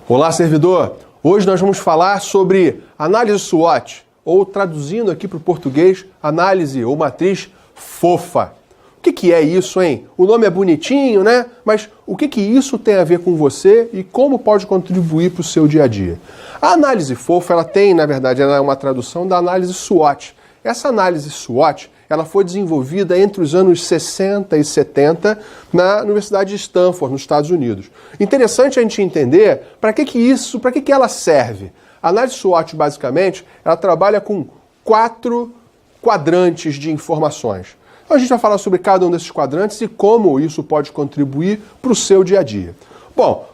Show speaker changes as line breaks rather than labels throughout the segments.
Olá, servidor! Hoje nós vamos falar sobre análise SWOT, ou traduzindo aqui para o português, análise ou matriz fofa. O que é isso, hein? O nome é bonitinho, né? Mas o que isso tem a ver com você e como pode contribuir para o seu dia a dia? A análise fofa, ela tem, na verdade, ela é uma tradução da análise SWOT. Essa análise SWOT, ela foi desenvolvida entre os anos 60 e 70 na Universidade de Stanford, nos Estados Unidos. Interessante a gente entender para que ela serve. A análise SWOT, basicamente, ela trabalha com 4 quadrantes de informações. Então a gente vai falar sobre cada um desses quadrantes e como isso pode contribuir para o seu dia a dia. Bom,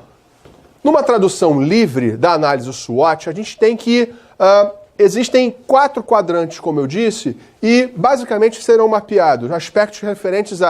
numa tradução livre da análise SWOT, a gente tem que... Existem 4 quadrantes, como eu disse, e basicamente serão mapeados aspectos referentes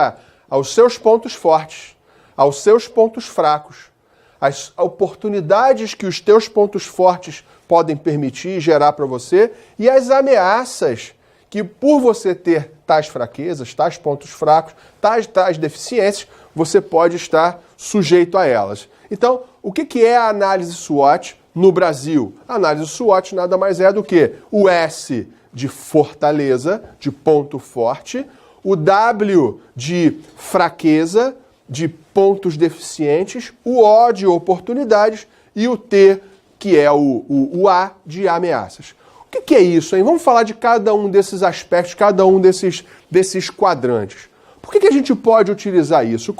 aos seus pontos fortes, aos seus pontos fracos, as oportunidades que os teus pontos fortes podem permitir e gerar para você e as ameaças que, por você ter tais fraquezas, tais pontos fracos, tais deficiências, você pode estar sujeito a elas. Então, o que é a análise SWOT no Brasil? A análise SWOT nada mais é do que o S de fortaleza, de ponto forte, o W de fraqueza, de pontos deficientes, o O de oportunidades e o T, que é o A de ameaças. O que é isso, hein? Vamos falar de cada um desses aspectos, cada um desses quadrantes. Por que a gente pode utilizar isso?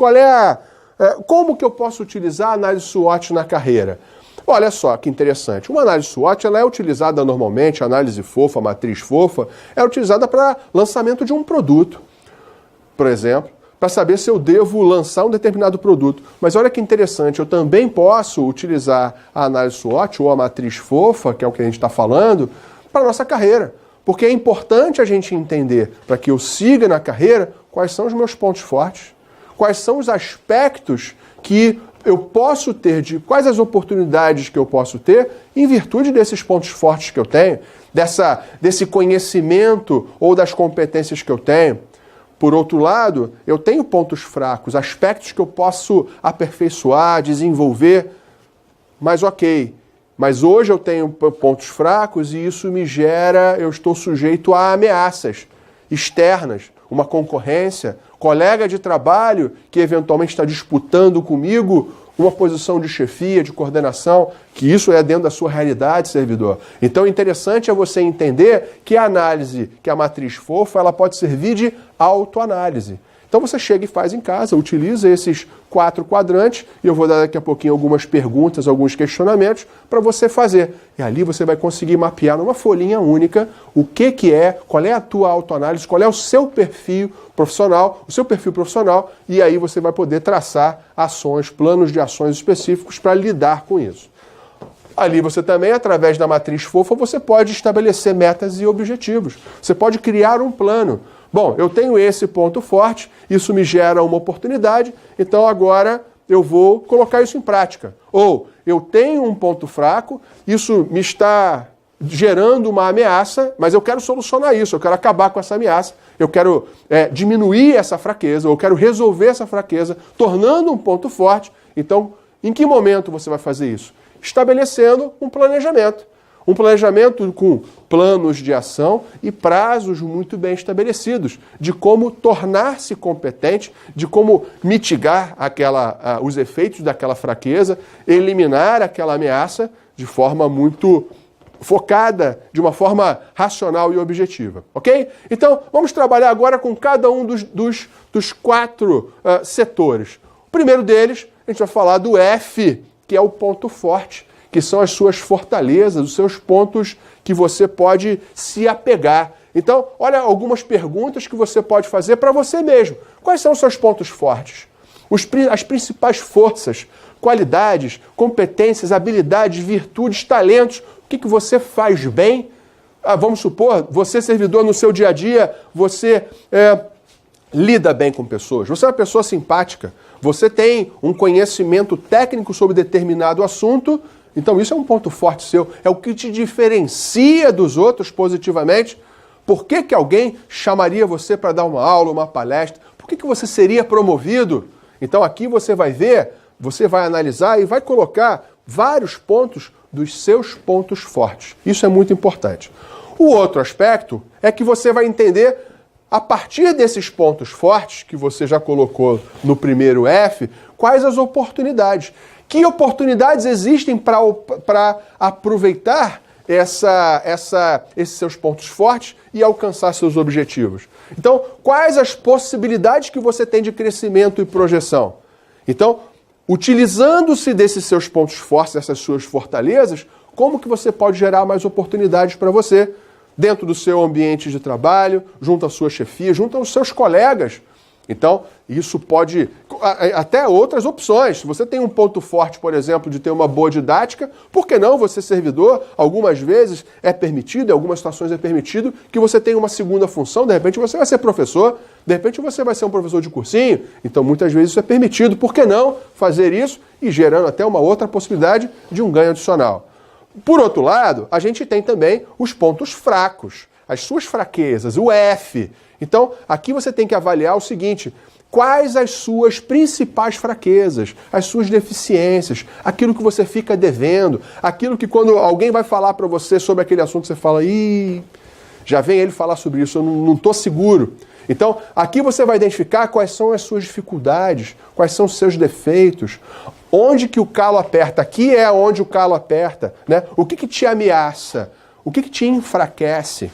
Como que eu posso utilizar a análise SWOT na carreira? Olha só que interessante. Uma análise SWOT ela é utilizada normalmente, a análise fofa, a matriz fofa, é utilizada para lançamento de um produto, por exemplo, para saber se eu devo lançar um determinado produto. Mas olha que interessante, eu também posso utilizar a análise SWOT ou a matriz fofa, que é o que a gente está falando, para a nossa carreira. Porque é importante a gente entender, para que eu siga na carreira, quais são os meus pontos fortes, quais são os aspectos que eu posso ter, quais as oportunidades que eu posso ter em virtude desses pontos fortes que eu tenho, desse conhecimento ou das competências que eu tenho. Por outro lado, eu tenho pontos fracos, aspectos que eu posso aperfeiçoar, desenvolver, mas ok. Mas hoje eu tenho pontos fracos e isso eu estou sujeito a ameaças externas, uma concorrência, colega de trabalho que eventualmente está disputando comigo uma posição de chefia, de coordenação, que isso é dentro da sua realidade, servidor. Então, o interessante é você entender que a análise, que a matriz fofa, ela pode servir de autoanálise. Então, você chega e faz em casa, utiliza esses 4 quadrantes, e eu vou dar daqui a pouquinho algumas perguntas, alguns questionamentos para você fazer. E ali você vai conseguir mapear numa folhinha única qual é a tua autoanálise, qual é o seu perfil profissional, e aí você vai poder traçar ações, planos de ações específicos para lidar com isso. Ali você também, através da matriz fofa, você pode estabelecer metas e objetivos. Você pode criar um plano. Bom, eu tenho esse ponto forte, isso me gera uma oportunidade, então agora eu vou colocar isso em prática. Ou eu tenho um ponto fraco, isso me está gerando uma ameaça, mas eu quero solucionar isso, eu quero acabar com essa ameaça, eu quero diminuir essa fraqueza, eu quero resolver essa fraqueza, tornando um ponto forte. Então, em que momento você vai fazer isso? Estabelecendo um planejamento. Um planejamento com planos de ação e prazos muito bem estabelecidos de como tornar-se competente, de como mitigar os efeitos daquela fraqueza, eliminar aquela ameaça de forma muito focada, de uma forma racional e objetiva. Ok? Então, vamos trabalhar agora com cada um dos 4 setores. O primeiro deles, a gente vai falar do F, que é o ponto forte, que são as suas fortalezas, os seus pontos que você pode se apegar. Então, olha algumas perguntas que você pode fazer para você mesmo. Quais são os seus pontos fortes? As principais forças, qualidades, competências, habilidades, virtudes, talentos, o que você faz bem? Vamos supor, você servidor no seu dia a dia, você lida bem com pessoas, você é uma pessoa simpática, você tem um conhecimento técnico sobre determinado assunto. Então isso é um ponto forte seu, é o que te diferencia dos outros positivamente. Por que alguém chamaria você para dar uma aula, uma palestra? Por que você seria promovido? Então aqui você vai ver, você vai analisar e vai colocar vários pontos dos seus pontos fortes. Isso é muito importante. O outro aspecto é que você vai entender, a partir desses pontos fortes que você já colocou no primeiro F, quais as oportunidades. Que oportunidades existem para aproveitar esses seus pontos fortes e alcançar seus objetivos. Então, quais as possibilidades que você tem de crescimento e projeção? Então, utilizando-se desses seus pontos fortes, dessas suas fortalezas, como que você pode gerar mais oportunidades para você dentro do seu ambiente de trabalho, junto à sua chefia, junto aos seus colegas. Então, isso pode... Até outras opções. Se você tem um ponto forte, por exemplo, de ter uma boa didática, por que não você, servidor, algumas vezes é permitido, em algumas situações é permitido, que você tenha uma segunda função, de repente você vai ser professor, de repente você vai ser um professor de cursinho, então muitas vezes isso é permitido, por que não fazer isso e gerando até uma outra possibilidade de um ganho adicional. Por outro lado, a gente tem também os pontos fracos, as suas fraquezas, o F. Então, aqui você tem que avaliar o seguinte: quais as suas principais fraquezas, as suas deficiências, aquilo que você fica devendo, aquilo que quando alguém vai falar para você sobre aquele assunto, você fala, já vem ele falar sobre isso, eu não estou seguro. Então, aqui você vai identificar quais são as suas dificuldades, quais são os seus defeitos, onde que o calo aperta. Aqui é onde o calo aperta, né? O que te ameaça, o que te enfraquece.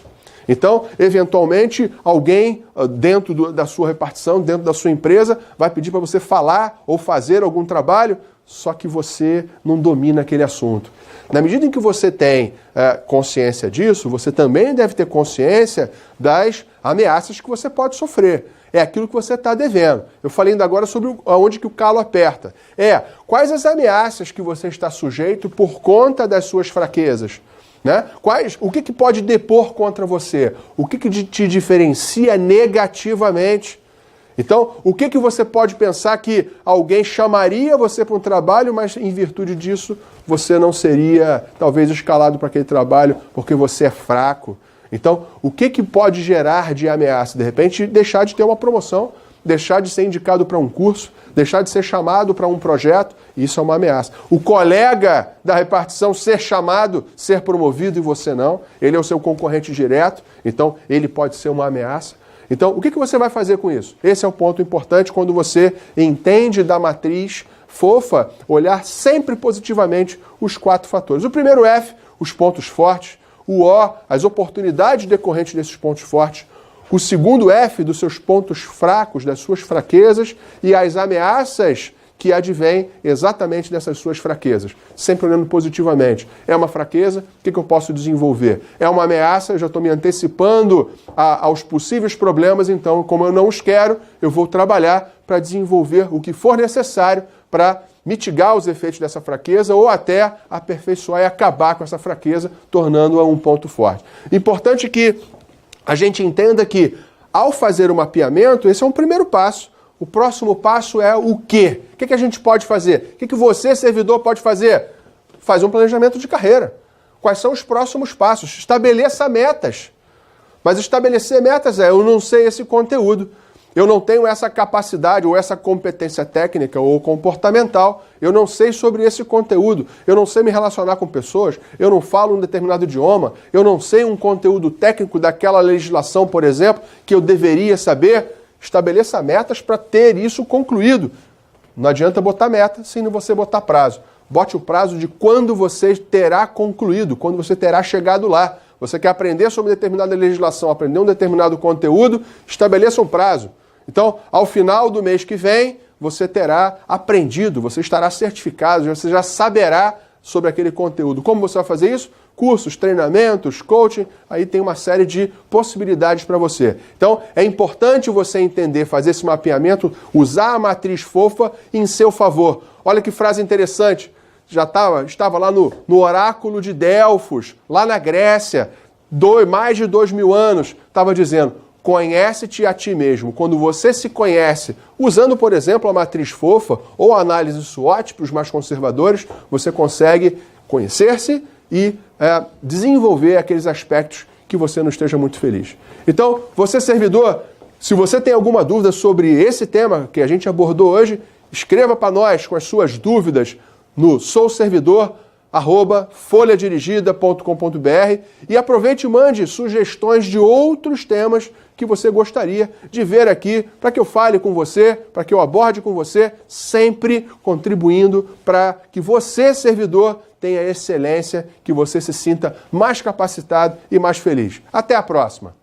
Então, eventualmente, alguém dentro da sua repartição, dentro da sua empresa, vai pedir para você falar ou fazer algum trabalho, só que você não domina aquele assunto. Na medida em que você tem consciência disso, você também deve ter consciência das ameaças que você pode sofrer. É aquilo que você está devendo. Eu falei ainda agora sobre onde que o calo aperta. Quais as ameaças que você está sujeito por conta das suas fraquezas? Né? O que pode depor contra você? O que te diferencia negativamente? Então, o que você pode pensar que alguém chamaria você para um trabalho, mas em virtude disso você não seria, talvez, escalado para aquele trabalho porque você é fraco? Então, o que pode gerar de ameaça? De repente, deixar de ter uma promoção, deixar de ser indicado para um curso, deixar de ser chamado para um projeto, isso é uma ameaça. O colega da repartição ser chamado, ser promovido e você não, ele é o seu concorrente direto, então ele pode ser uma ameaça. Então, o que você vai fazer com isso? Esse é um ponto importante quando você entende da matriz fofa, olhar sempre positivamente os 4 fatores. O primeiro F, os pontos fortes. O O, as oportunidades decorrentes desses pontos fortes. O segundo F, dos seus pontos fracos, das suas fraquezas. E as ameaças que advêm exatamente dessas suas fraquezas. Sempre olhando positivamente. É uma fraqueza? O que eu posso desenvolver? É uma ameaça? Eu já estou me antecipando aos possíveis problemas, então, como eu não os quero, eu vou trabalhar para desenvolver o que for necessário para mitigar os efeitos dessa fraqueza ou até aperfeiçoar e acabar com essa fraqueza, tornando-a um ponto forte. Importante que a gente entenda que, ao fazer o mapeamento, esse é um primeiro passo. O próximo passo é o quê? O que a gente pode fazer? O que você, servidor, pode fazer? Fazer um planejamento de carreira. Quais são os próximos passos? Estabeleça metas. Mas estabelecer metas eu não sei esse conteúdo. Eu não tenho essa capacidade ou essa competência técnica ou comportamental. Eu não sei sobre esse conteúdo. Eu não sei me relacionar com pessoas. Eu não falo um determinado idioma. Eu não sei um conteúdo técnico daquela legislação, por exemplo, que eu deveria saber. Estabeleça metas para ter isso concluído. Não adianta botar meta sem você botar prazo. Bote o prazo de quando você terá concluído, quando você terá chegado lá. Você quer aprender sobre determinada legislação, aprender um determinado conteúdo, estabeleça um prazo. Então, ao final do mês que vem, você terá aprendido, você estará certificado, você já saberá sobre aquele conteúdo. Como você vai fazer isso? Cursos, treinamentos, coaching, aí tem uma série de possibilidades para você. Então, é importante você entender, fazer esse mapeamento, usar a matriz fofa em seu favor. Olha que frase interessante. Estava lá no oráculo de Delfos, lá na Grécia, mais de 2000 anos, estava dizendo, conhece-te a ti mesmo. Quando você se conhece, usando, por exemplo, a matriz fofa ou a análise SWOT para os mais conservadores, você consegue conhecer-se e desenvolver aqueles aspectos que você não esteja muito feliz. Então, você servidor, se você tem alguma dúvida sobre esse tema que a gente abordou hoje, escreva para nós com as suas dúvidas no souservidor@folhadirigida.com.br e aproveite e mande sugestões de outros temas que você gostaria de ver aqui, para que eu fale com você, para que eu aborde com você, sempre contribuindo para que você, servidor, tenha excelência, que você se sinta mais capacitado e mais feliz. Até a próxima!